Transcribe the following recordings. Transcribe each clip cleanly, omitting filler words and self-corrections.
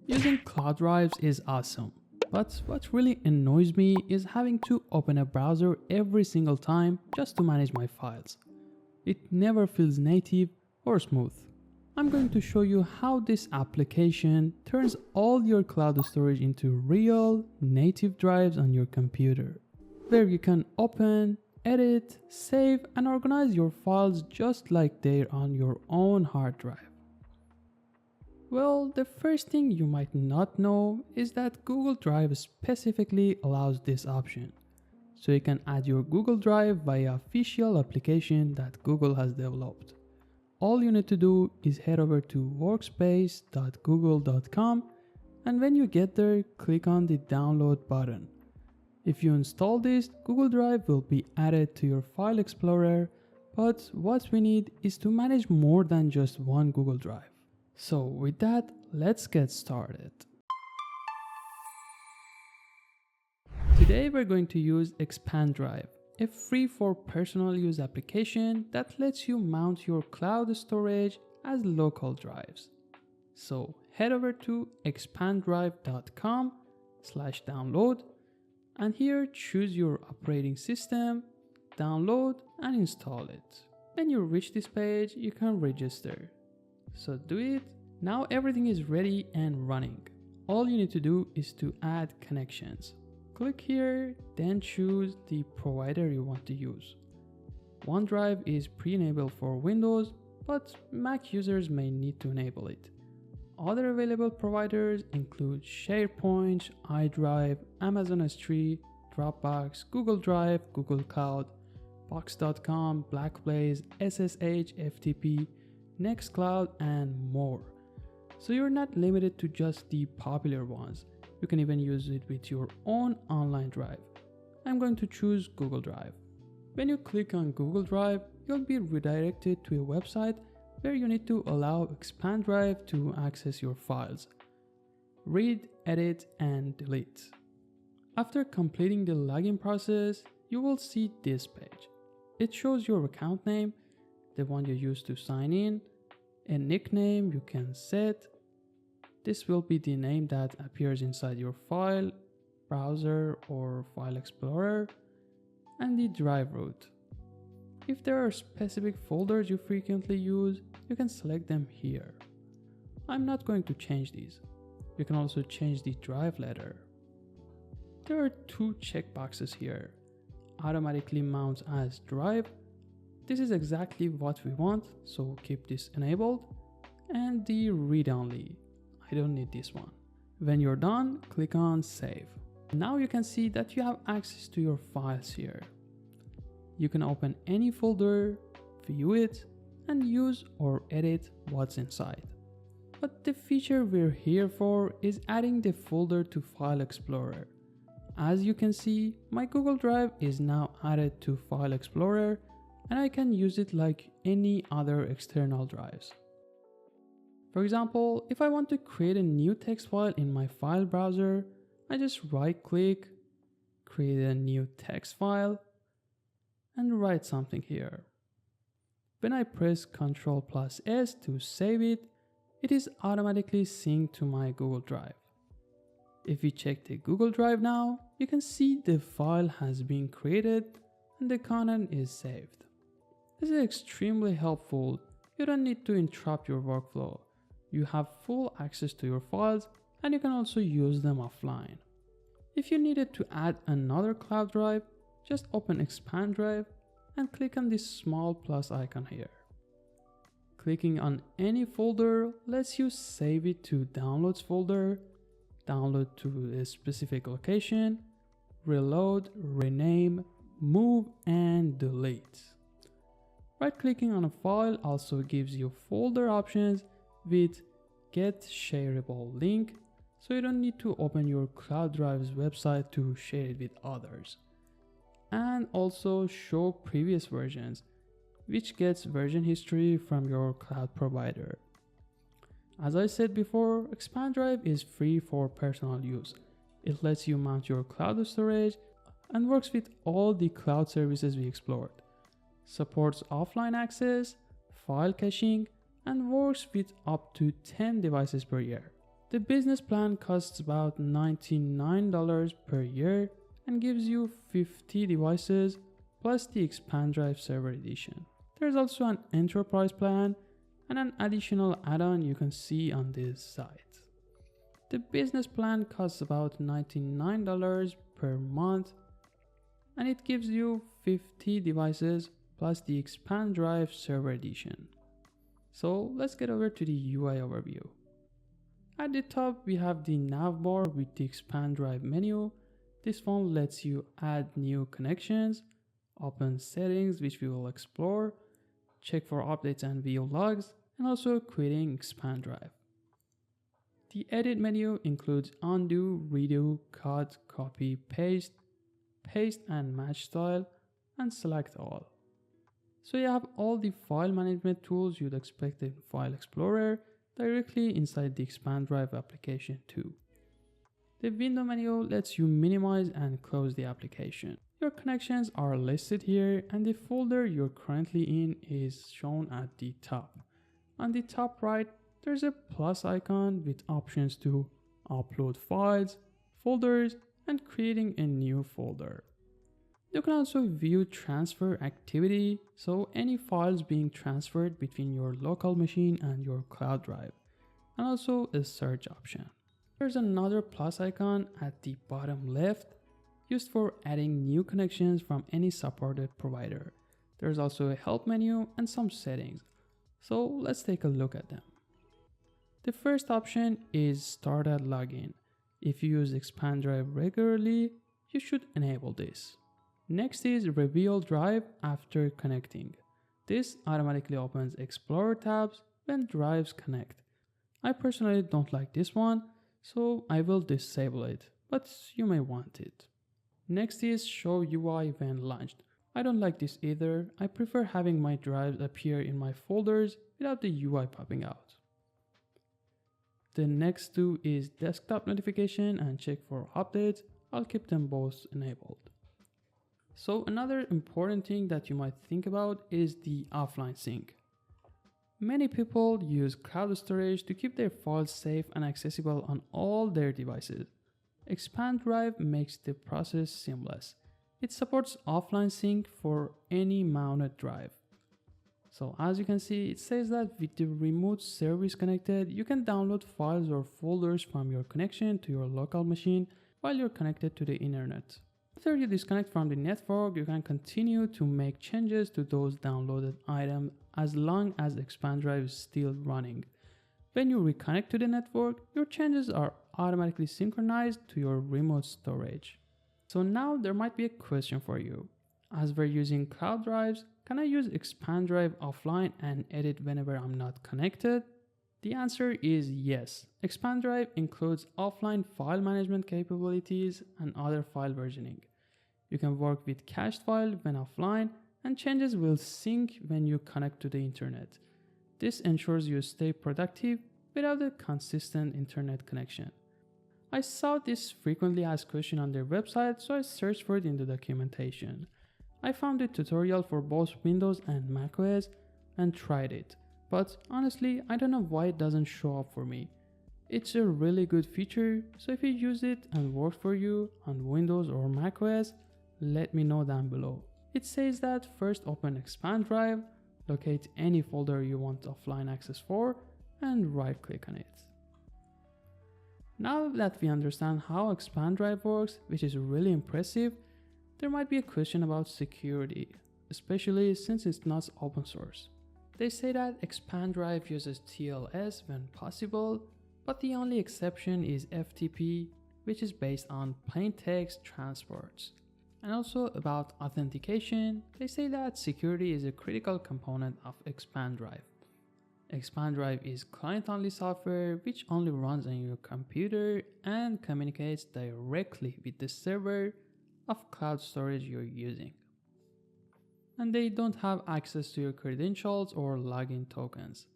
Using cloud drives is awesome, but what really annoys me is having to open a browser every single time just to manage my files. It never feels native or smooth. I'm going to show you how this application turns all your cloud storage into real native drives on your computer, where you can open, edit, save, and organize your files just like they're on your own hard drive. Well, the first thing you might not know is that Google Drive specifically allows this option. So you can add your Google Drive via official application that Google has developed. All you need to do is head over to workspace.google.com, and when you get there, click on the download button. If you install this, Google Drive will be added to your file explorer, but what we need is to manage more than just one Google Drive. So with that, let's get started. Today we're going to use ExpanDrive, a free for personal use application that lets you mount your cloud storage as local drives. So head over to expandrive.com/download, and here choose your operating system, download and install it. When you reach this page, you can register. So do it. Now everything is ready and running. All you need to do is to add connections. Click here, then choose the provider you want to use. OneDrive is pre-enabled for Windows, but Mac users may need to enable it. Other available providers include SharePoint, iDrive, Amazon S3, Dropbox, Google Drive, Google Cloud, Box.com, Blackblaze, SSH, FTP, Nextcloud, and more. So you're not limited to just the popular ones. You can even use it with your own online drive. I'm going to choose Google Drive. When you click on Google Drive, you'll be redirected to a website where you need to allow ExpanDrive to access your files. Read, edit, and delete. After completing the login process, you will see this page. It shows your account name, the one you used to sign in, a nickname you can set. This will be the name that appears inside your file, browser, or file explorer, and the drive root. If there are specific folders you frequently use, you can select them here. I'm not going to change these. You can also change the drive letter. There are two checkboxes here. Automatically mounts as drive. This is exactly what we want, so keep this enabled. And the read only. I don't need this one. When you're done, click on save. Now you can see that you have access to your files here. You can open any folder, view it, and use or edit what's inside. But the feature we're here for is adding the folder to File Explorer. As you can see, my Google Drive is now added to File Explorer, and I can use it like any other external drives. For example, if I want to create a new text file in my file browser, I just right-click, create a new text file, and write something here. When I press Ctrl+S to save it, it is automatically synced to my Google Drive. If we check the Google Drive now, you can see the file has been created and the content is saved. This is extremely helpful. You don't need to interrupt your workflow. You have full access to your files and you can also use them offline. If you needed to add another cloud drive, just open ExpanDrive and click on this small plus icon here. Clicking on any folder lets you save it to Downloads folder, download to a specific location, reload, rename, move, and delete. Right-clicking on a file also gives you folder options with Get Shareable Link, so you don't need to open your cloud drive's website to share it with others. And also Show Previous Versions, which gets version history from your cloud provider. As I said before, ExpanDrive is free for personal use. It lets you mount your cloud storage and works with all the cloud services we explored. Supports offline access, file caching, and works with up to 10 devices per year. The business plan costs about $99 per year and gives you 50 devices plus the ExpanDrive Server Edition. There's also an enterprise plan and an additional add-on you can see on this site. The business plan costs about $99 per month and it gives you 50 devices plus the ExpanDrive Server Edition. So let's get over to the UI overview. At the top we have the navbar with the ExpanDrive menu. This one lets you add new connections, open settings which we will explore, check for updates and view logs, and also quitting ExpanDrive. The edit menu includes undo, redo, cut, copy, paste and match style, and select all. So you have all the file management tools you'd expect in File Explorer directly inside the ExpanDrive application too. The window menu lets you minimize and close the application. Your connections are listed here and the folder you're currently in is shown at the top. On the top right, there's a plus icon with options to upload files, folders, and creating a new folder. You can also view transfer activity, so any files being transferred between your local machine and your cloud drive, and also a search option. There's another plus icon at the bottom left, used for adding new connections from any supported provider. There's also a help menu and some settings, so let's take a look at them. The first option is Start at Login. If you use ExpanDrive regularly, you should enable this. Next is Reveal Drive after connecting. This automatically opens Explorer tabs when drives connect. I personally don't like this one, so I will disable it, but you may want it. Next is Show UI when launched. I don't like this either. I prefer having my drives appear in my folders without the UI popping out. The next two is Desktop Notification and Check for Updates. I'll keep them both enabled. So another important thing that you might think about is the offline sync. Many people use cloud storage to keep their files safe and accessible on all their devices. ExpanDrive makes the process seamless. It supports offline sync for any mounted drive. So as you can see, it says that with the remote service connected, you can download files or folders from your connection to your local machine while you're connected to the internet. After you disconnect from the network, you can continue to make changes to those downloaded items as long as ExpanDrive is still running. When you reconnect to the network, your changes are automatically synchronized to your remote storage. So now there might be a question for you. As we're using cloud drives, can I use ExpanDrive offline and edit whenever I'm not connected? The answer is yes. ExpanDrive includes offline file management capabilities and other file versioning. You can work with cached file when offline, and changes will sync when you connect to the internet. This ensures you stay productive without a consistent internet connection. I saw this frequently asked question on their website, so I searched for it in the documentation. I found a tutorial for both Windows and macOS and tried it, but honestly, I don't know why it doesn't show up for me. It's a really good feature, so if you use it and works for you on Windows or macOS, let me know down below. It says that first open ExpanDrive, locate any folder you want offline access for, and right click on it. Now that we understand how ExpanDrive works, which is really impressive, there might be a question about security, especially since it's not open source. They say that ExpanDrive uses TLS when possible, but the only exception is FTP, which is based on plain text transports. And also about authentication, they say that security is a critical component of ExpanDrive. ExpanDrive is client-only software which only runs on your computer and communicates directly with the server of cloud storage you're using. And they don't have access to your credentials or login tokens.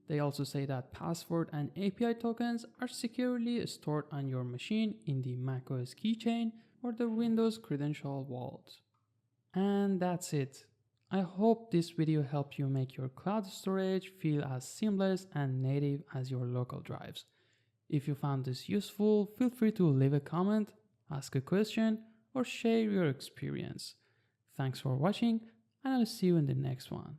They also say that password and API tokens are securely stored on your machine in the macOS keychain or the Windows credential vault. And that's it. I hope this video helped you make your cloud storage feel as seamless and native as your local drives. If you found this useful, feel free to leave a comment, ask a question, or share your experience. Thanks for watching, and I'll see you in the next one.